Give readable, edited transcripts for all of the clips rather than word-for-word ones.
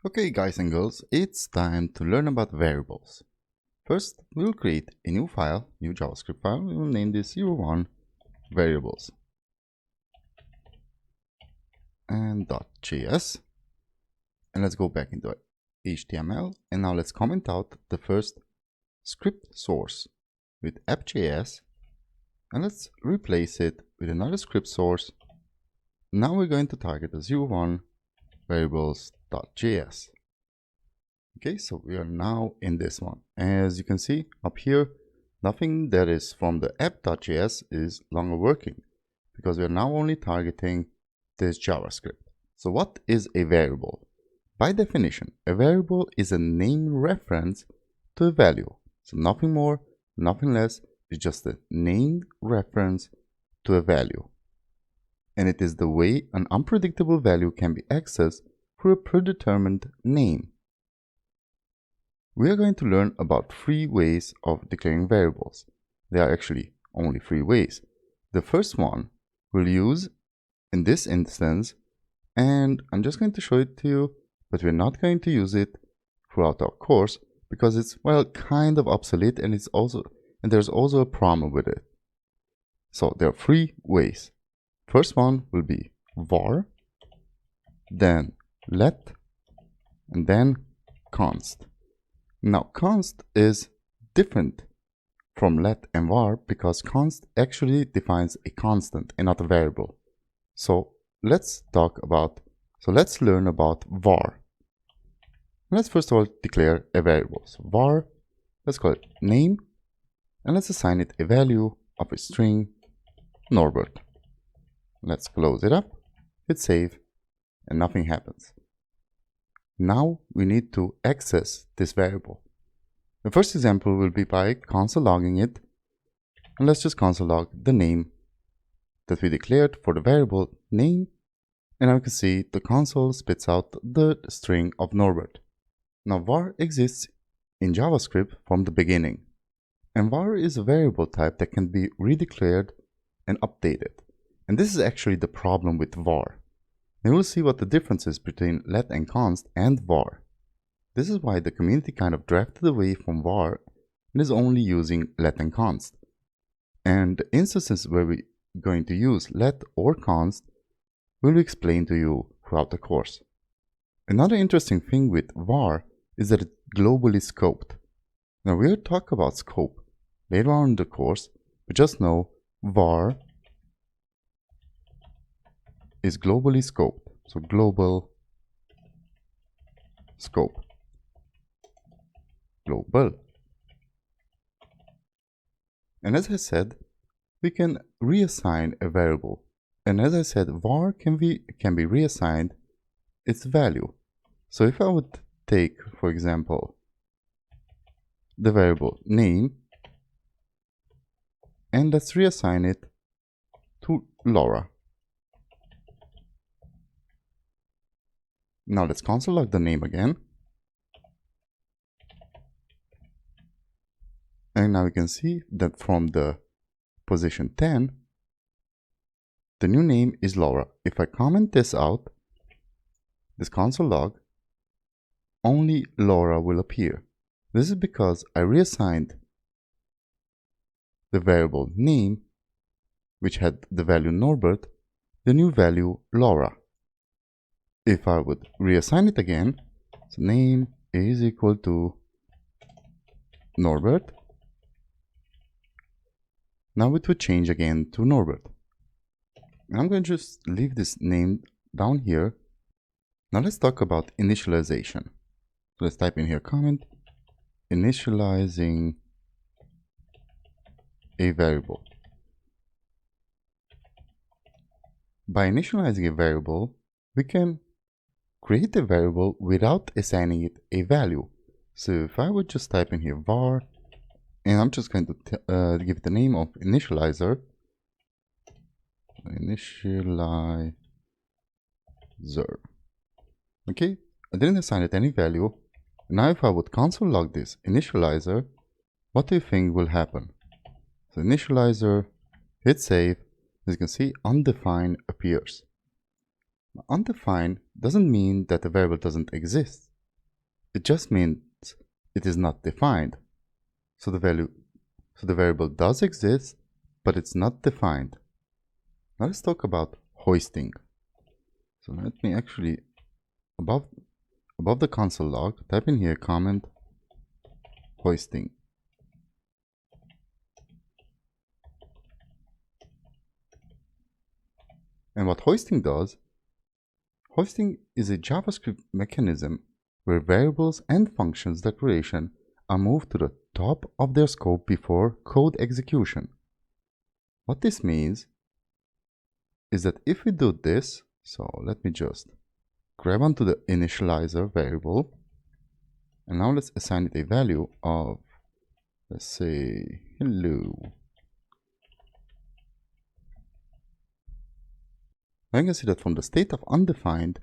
Okay guys and girls, it's time to learn about variables. First, we'll create a new file, new JavaScript file. We will name this 01 variables and .js. And let's go back into HTML. And now let's comment out the first script source with app.js. And let's replace it with another script source. Now we're going to target the 01 variables.js. Okay, so we are now in this one. As you can see up here, nothing that is from the app.js is longer working because we are now only targeting this JavaScript. So what is a variable? By definition, a variable is a name reference to a value. So nothing more, nothing less, it's just a named reference to a value. And it is the way an unpredictable value can be accessed through a predetermined name. We are going to learn about 3 ways of declaring variables. There are actually only 3 ways. The first one we'll use in this instance, and I'm just going to show it to you, but we're not going to use it throughout our course because it's, well, kind of obsolete, and there's also a problem with it. So there are 3 ways. First one will be var, then let, and then const. Now const is different from let and var because const actually defines a constant and not a variable. So let's learn about var. Let's first of all declare a variable. So var, let's call it name, and let's assign it a value of a string Norbert. Let's close it up, hit save, and nothing happens. Now we need to access this variable. The first example will be by console logging it, and let's just console log the name that we declared for the variable name, and now you can see the console spits out the string of Norbert. Now var exists in JavaScript from the beginning, and var is a variable type that can be redeclared and updated. And this is actually the problem with var. And we'll see what the difference is between let and const and var. This is why the community kind of drafted away from var and is only using let and const. And the instances where we're going to use let or const will be explained to you throughout the course. Another interesting thing with var is that it's globally scoped. Now we'll talk about scope later on in the course, but just know var is globally scoped. So global scope. Global. And as I said, we can reassign a variable. And as I said, var can be reassigned its value. So if I would take, for example, the variable name, and let's reassign it to Laura. Now let's console log the name again. And now we can see that from the position 10, the new name is Laura. If I comment this out, this console log, only Laura will appear. This is because I reassigned the variable name, which had the value Norbert, the new value Laura. If I would reassign it again, so name is equal to Norbert, now it would change again to Norbert. And I'm going to just leave this name down here. Now let's talk about initialization. So let's type in here comment, initializing a variable. By initializing a variable, we can create a variable without assigning it a value. So if I would just type in here var, and I'm just going to give it the name of initializer. Initializer. Okay, I didn't assign it any value. Now if I would console log this initializer, what do you think will happen? So initializer, hit save. As you can see, undefined appears. Undefined doesn't mean that the variable doesn't exist. it just means it is not defined. So the variable does exist, but it's not defined. Now let's talk about hoisting. So let me actually, above the console log, type in here comment hoisting. And what hoisting does, hoisting is a JavaScript mechanism where variables and functions declaration are moved to the top of their scope before code execution. What this means is that if we do this, so let me just grab onto the initializer variable, and now let's assign it a value of, let's say, hello. Now you can see that from the state of undefined,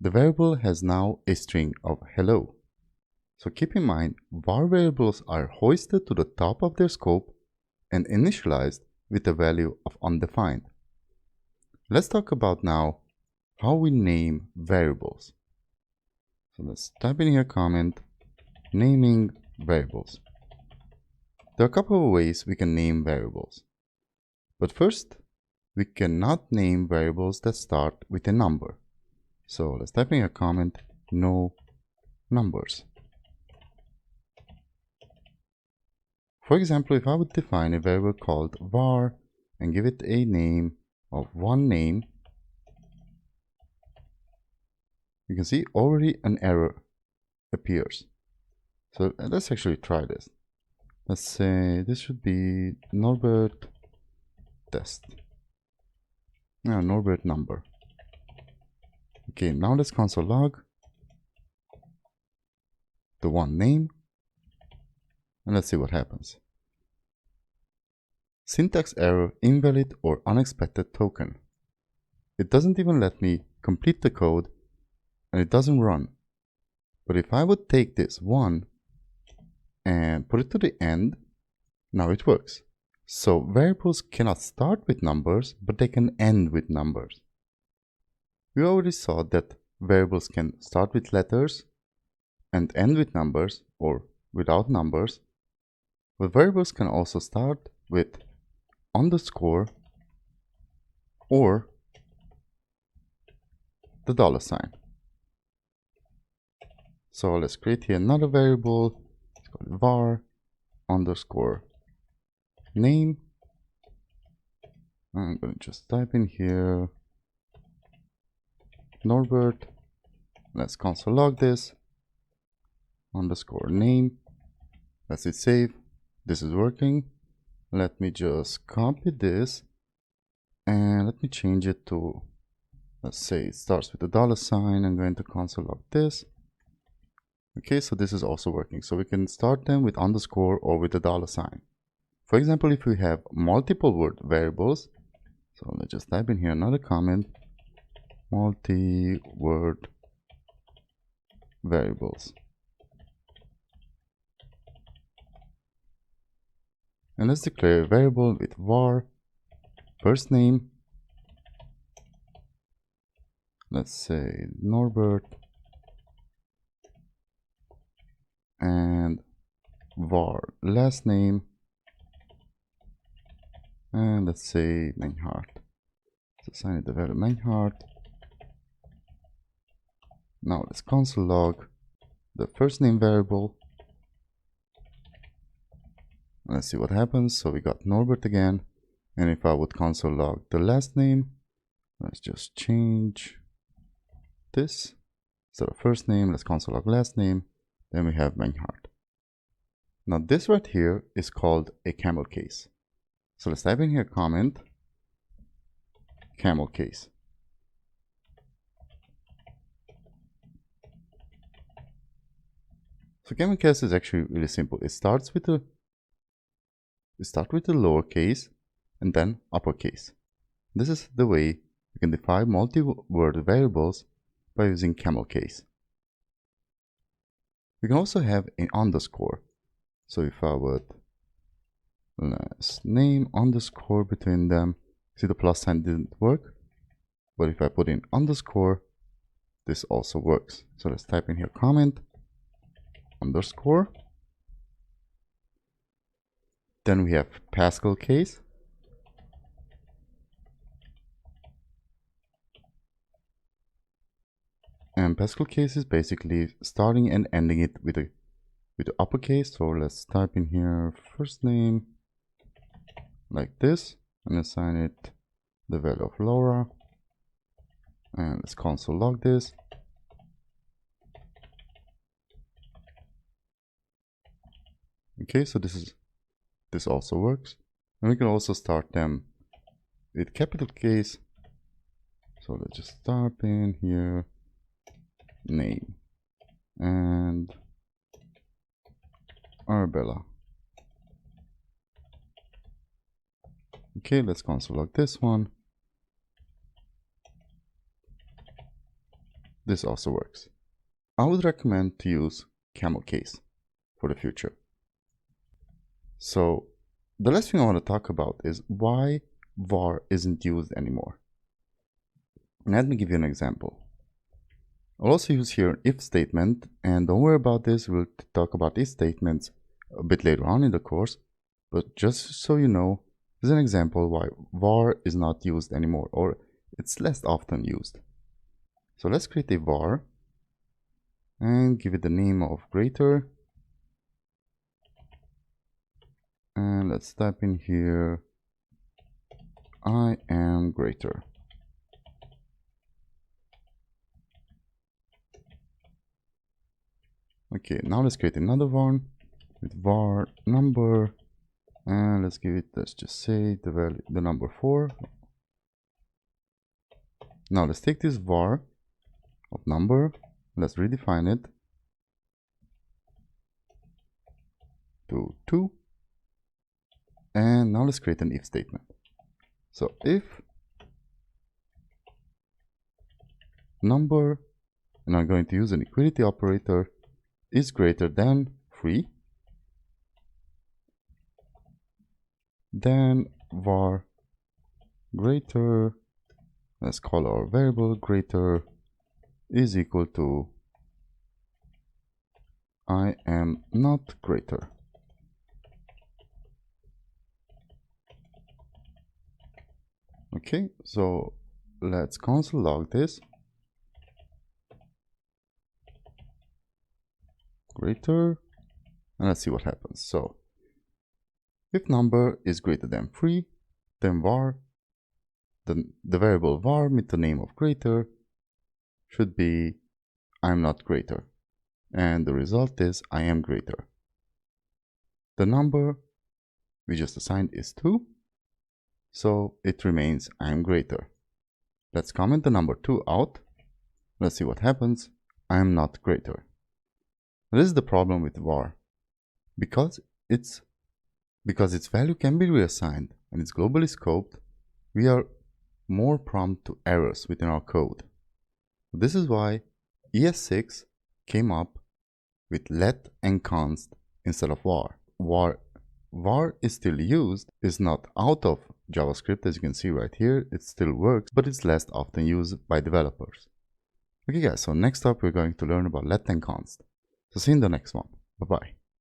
the variable has now a string of hello. So keep in mind, var variables are hoisted to the top of their scope and initialized with a value of undefined. Let's talk about now how we name variables. So let's type in here comment naming variables. There are a couple of ways we can name variables. But first, we cannot name variables that start with a number. So let's type in here comment no numbers. For example, if I would define a variable called var and give it a name of one name, you can see already an error appears. So let's actually try this. Let's say this should be Norbert test. No, Norbert number. Okay, now let's console log the one name and let's see what happens. Syntax error, invalid or unexpected token. It doesn't even let me complete the code and it doesn't run. But if I would take this one and put it to the end, now it works. So variables cannot start with numbers, but they can end with numbers. We already saw that variables can start with letters and end with numbers or without numbers. But variables can also start with underscore or the $sign. So let's create here another variable. It's called var underscore name. I'm going to just type in here Norbert. Let's console log this underscore name. Let's hit save. This is working. Let me just copy this and let me change it to, let's say it starts with the $sign. I'm going to console log this. Okay, so this is also working. So we can start them with underscore or with the $sign. For example, if we have multiple word variables, so let's just type in here another comment, multi-word variables. And let's declare a variable with var first name, let's say Norbert, and var last name, and let's say Meinhardt. Let's assign it the value Meinhardt. Now let's console log the first name variable. Let's see what happens. So we got Norbert again. And if I would console log the last name, let's just change this. Instead of first name, let's console log last name. Then we have Meinhardt. Now this right here is called a camel case. So let's type in here comment camel case. So camel case is actually really simple. It starts with the lowercase and then uppercase. This is the way you can define multi-word variables by using camel case. We can also have an underscore. So if I would last name underscore between them, see the plus sign didn't work, but if I put in underscore, this also works. So let's type in here comment underscore. Then we have Pascal case. And Pascal case is basically starting and ending it with the uppercase. So let's type in here first name like this and assign it the value of Laura. And let's console log this. Okay, so this also works. And we can also start them with capital case. So let's just type in here name and Arabella. Okay, let's console log this one. This also works. I would recommend to use camel case for the future. So the last thing I want to talk about is why var isn't used anymore. Let me give you an example. I'll also use here an if statement, and don't worry about this, we'll talk about if statements a bit later on in the course, but just so you know, this is an example why var is not used anymore, or it's less often used. So let's create a var and give it the name of greater, and let's type in here I am greater. Okay, now let's create another one with var number, and let's give it, let's just say the value, the number 4. Now let's take this var of number, let's redefine it to 2, and now let's create an if statement. So if number, and I'm going to use an equality operator, is greater than 3, then var greater, let's call our variable greater, is equal to I am not greater. Okay, so let's console log this. Greater, and let's see what happens. So if number is greater than 3, then var, the variable var with the name of greater should be I'm not greater, and the result is I am greater. The number we just assigned is 2, so it remains I am greater. Let's comment the number 2 out. Let's see what happens. I am not greater. This is the problem with var. Because its value can be reassigned and it's globally scoped, we are more prone to errors within our code. This is why ES6 came up with let and const instead of var. Var is still used, is not out of JavaScript, as you can see right here. It still works, but it's less often used by developers. Okay guys, so next up we're going to learn about let and const. So see you in the next one. Bye bye.